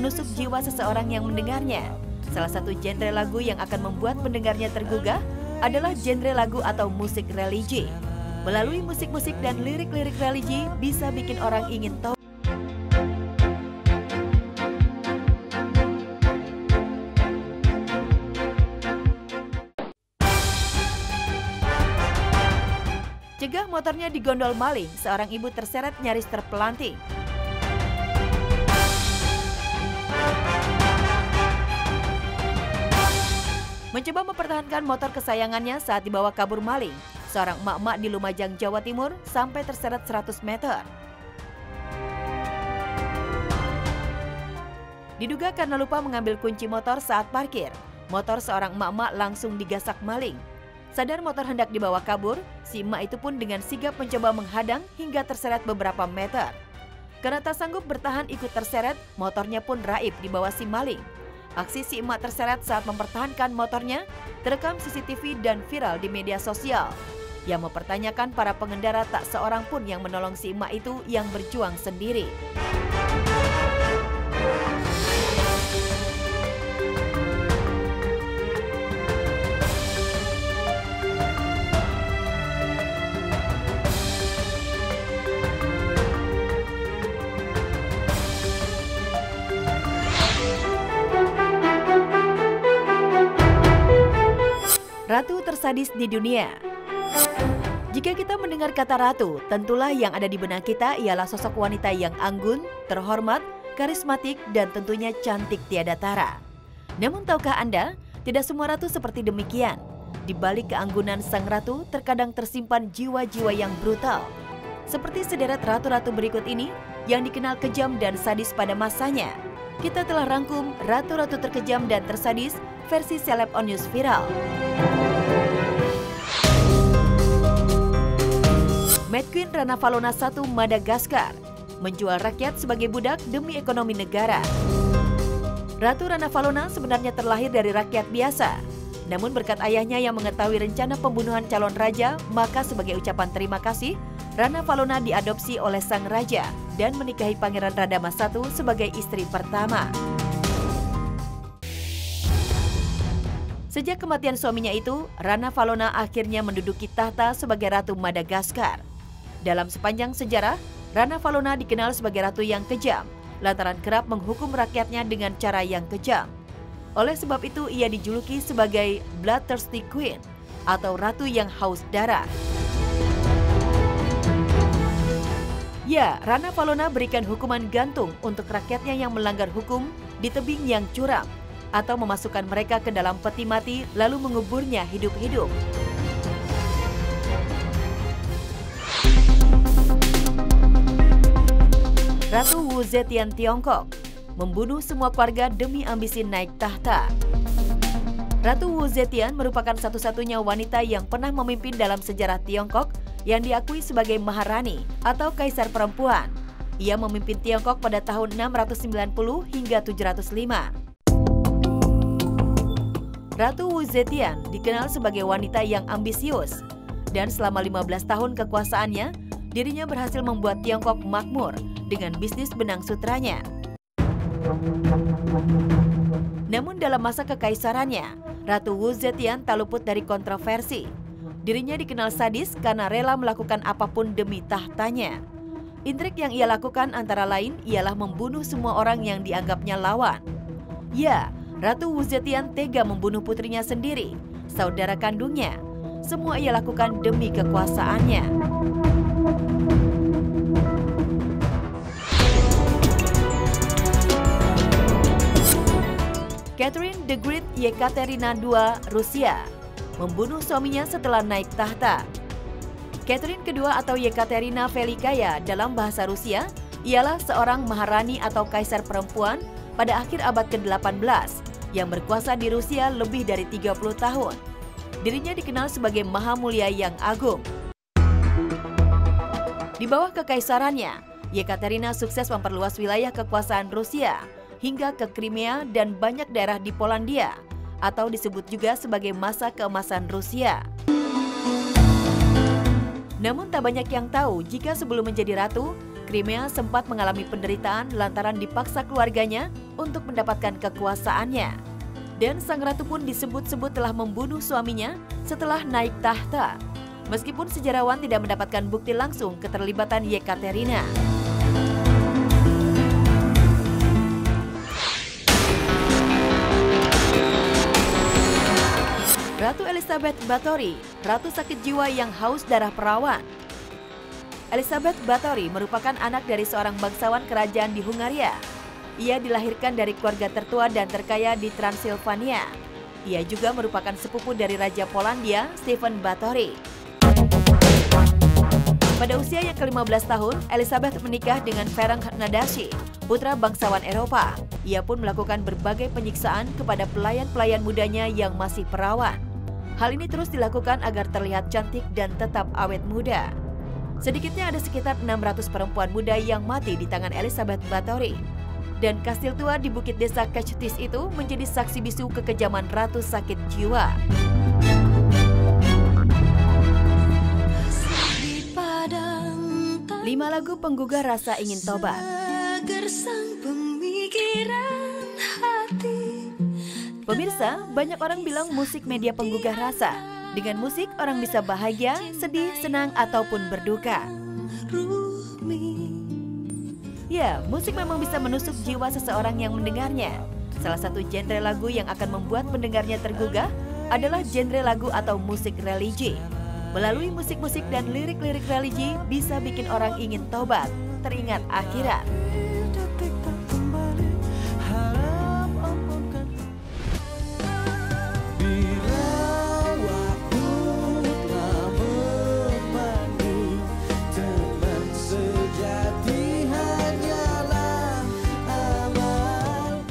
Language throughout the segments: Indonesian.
menusuk jiwa seseorang yang mendengarnya. Salah satu genre lagu yang akan membuat pendengarnya tergugah adalah genre lagu atau musik religi. Melalui musik-musik dan lirik-lirik religi bisa bikin orang ingin tahu. Cegah motornya digondol maling, seorang ibu terseret nyaris terpelanting. Mencoba mempertahankan motor kesayangannya saat dibawa kabur maling, seorang emak-emak di Lumajang, Jawa Timur sampai terseret 100 meter. Diduga karena lupa mengambil kunci motor saat parkir, motor seorang emak-emak langsung digasak maling. Sadar motor hendak dibawa kabur, si emak itu pun dengan sigap mencoba menghadang hingga terseret beberapa meter. Karena tak sanggup bertahan ikut terseret, motornya pun raib di bawah si maling. Aksi si emak terseret saat mempertahankan motornya terekam CCTV dan viral di media sosial. Yang mempertanyakan para pengendara tak seorang pun yang menolong si emak itu yang berjuang sendiri. Ratu tersadis di dunia. Jika kita mendengar kata ratu, tentulah yang ada di benak kita ialah sosok wanita yang anggun, terhormat, karismatik, dan tentunya cantik tiada tara. Namun tahukah Anda, tidak semua ratu seperti demikian. Di balik keanggunan sang ratu, terkadang tersimpan jiwa-jiwa yang brutal. Seperti sederet ratu-ratu berikut ini, yang dikenal kejam dan sadis pada masanya. Kita telah rangkum ratu-ratu terkejam dan tersadis versi Celeb on News Viral. Mad Queen Rana Valona I Madagaskar menjual rakyat sebagai budak demi ekonomi negara. Ratu Rana Valona sebenarnya terlahir dari rakyat biasa. Namun berkat ayahnya yang mengetahui rencana pembunuhan calon raja, maka sebagai ucapan terima kasih, Rana Valona diadopsi oleh sang raja dan menikahi Pangeran Radama I sebagai istri pertama. Sejak kematian suaminya itu, Rana Valona akhirnya menduduki tahta sebagai Ratu Madagaskar. Dalam sepanjang sejarah, Rana Valona dikenal sebagai ratu yang kejam, lantaran kerap menghukum rakyatnya dengan cara yang kejam. Oleh sebab itu, ia dijuluki sebagai Bloodthirsty Queen atau ratu yang haus darah. Ya, Rana Valona berikan hukuman gantung untuk rakyatnya yang melanggar hukum di tebing yang curam, atau memasukkan mereka ke dalam peti mati lalu menguburnya hidup-hidup. Ratu Wu Zetian Tiongkok membunuh semua keluarga demi ambisi naik tahta. Ratu Wu Zetian merupakan satu-satunya wanita yang pernah memimpin dalam sejarah Tiongkok yang diakui sebagai Maharani atau Kaisar Perempuan. Ia memimpin Tiongkok pada tahun 690 hingga 705. Ratu Wu Zetian dikenal sebagai wanita yang ambisius, dan selama 15 tahun kekuasaannya, dirinya berhasil membuat Tiongkok makmur dengan bisnis benang sutranya. Namun dalam masa kekaisarannya, Ratu Wu Zetian tak luput dari kontroversi. Dirinya dikenal sadis karena rela melakukan apapun demi tahtanya. Intrik yang ia lakukan antara lain ialah membunuh semua orang yang dianggapnya lawan. Ya, Ratu Wu Zetian tega membunuh putrinya sendiri, saudara kandungnya. Semua ia lakukan demi kekuasaannya. Catherine the Great Yekaterina II, Rusia, membunuh suaminya setelah naik tahta. Catherine kedua atau Yekaterina Velikaya dalam bahasa Rusia ialah seorang maharani atau kaisar perempuan pada akhir abad ke-18 yang berkuasa di Rusia lebih dari 30 tahun. Dirinya dikenal sebagai Maha Mulia yang agung. Di bawah kekaisarannya, Yekaterina sukses memperluas wilayah kekuasaan Rusia hingga ke Crimea dan banyak daerah di Polandia, atau disebut juga sebagai masa keemasan Rusia. Namun tak banyak yang tahu jika sebelum menjadi ratu, Crimea sempat mengalami penderitaan lantaran dipaksa keluarganya untuk mendapatkan kekuasaannya. Dan sang ratu pun disebut-sebut telah membunuh suaminya setelah naik tahta. Meskipun sejarawan tidak mendapatkan bukti langsung keterlibatan Yekaterina. Ratu Elizabeth Báthory, ratu sakit jiwa yang haus darah perawan. Elizabeth Báthory merupakan anak dari seorang bangsawan kerajaan di Hungaria. Ia dilahirkan dari keluarga tertua dan terkaya di Transilvania. Ia juga merupakan sepupu dari Raja Polandia, Stefan Báthory. Pada usia yang ke-15 tahun, Elizabeth menikah dengan Ferenc Nadasdy, putra bangsawan Eropa. Ia pun melakukan berbagai penyiksaan kepada pelayan-pelayan mudanya yang masih perawan. Hal ini terus dilakukan agar terlihat cantik dan tetap awet muda. Sedikitnya ada sekitar 600 perempuan muda yang mati di tangan Elizabeth Báthory. Dan kastil tua di bukit desa Kectis itu menjadi saksi bisu kekejaman ratu sakit jiwa. Lima lagu penggugah rasa ingin tobat. Pemirsa, banyak orang bilang musik media penggugah rasa. Dengan musik, orang bisa bahagia, sedih, senang, ataupun berduka. Ya, musik memang bisa menusuk jiwa seseorang yang mendengarnya. Salah satu genre lagu yang akan membuat pendengarnya tergugah adalah genre lagu atau musik religi. Melalui musik-musik dan lirik-lirik religi bisa bikin orang ingin tobat, teringat akhirat.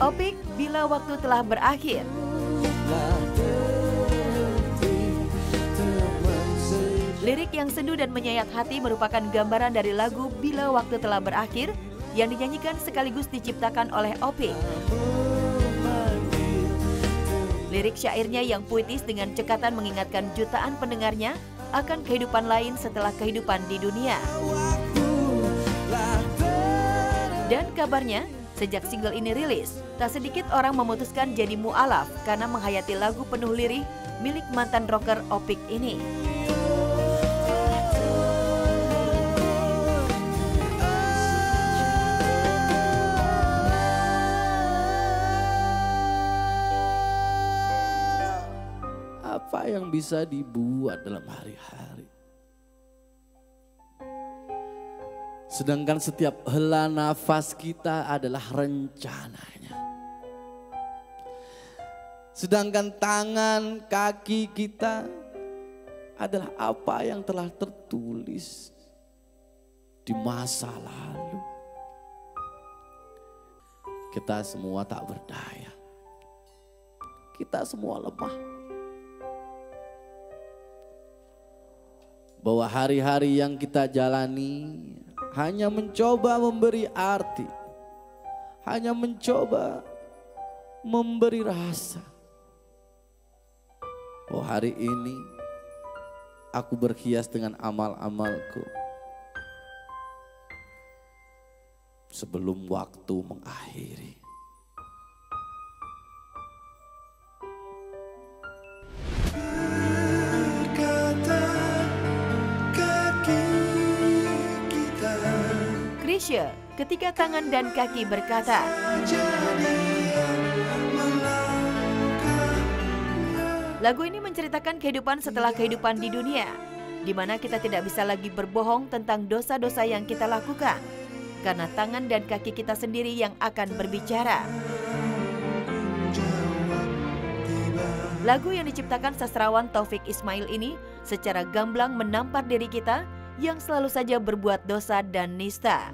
Opik, bila waktu telah berakhir. Lirik yang sendu dan menyayat hati merupakan gambaran dari lagu Bila Waktu Telah Berakhir yang dinyanyikan sekaligus diciptakan oleh Opik. Lirik syairnya yang puitis dengan cekatan mengingatkan jutaan pendengarnya akan kehidupan lain setelah kehidupan di dunia. Dan kabarnya, sejak single ini rilis, tak sedikit orang memutuskan jadi mu'alaf karena menghayati lagu penuh lirih milik mantan rocker Opik ini. Apa yang bisa dibuat dalam hari-hari? Sedangkan setiap hela nafas kita adalah rencananya. Sedangkan tangan, kaki kita adalah apa yang telah tertulis di masa lalu. Kita semua tak berdaya. Kita semua lemah. Bahwa hari-hari yang kita jalani hanya mencoba memberi arti, hanya mencoba memberi rasa. Bahwa hari ini aku berhias dengan amal-amalku sebelum waktu mengakhiri. Krisya, ketika tangan dan kaki berkata. Lagu ini menceritakan kehidupan setelah kehidupan di dunia, di mana kita tidak bisa lagi berbohong tentang dosa-dosa yang kita lakukan, karena tangan dan kaki kita sendiri yang akan berbicara. Lagu yang diciptakan sastrawan Taufik Ismail ini secara gamblang menampar diri kita yang selalu saja berbuat dosa dan nista.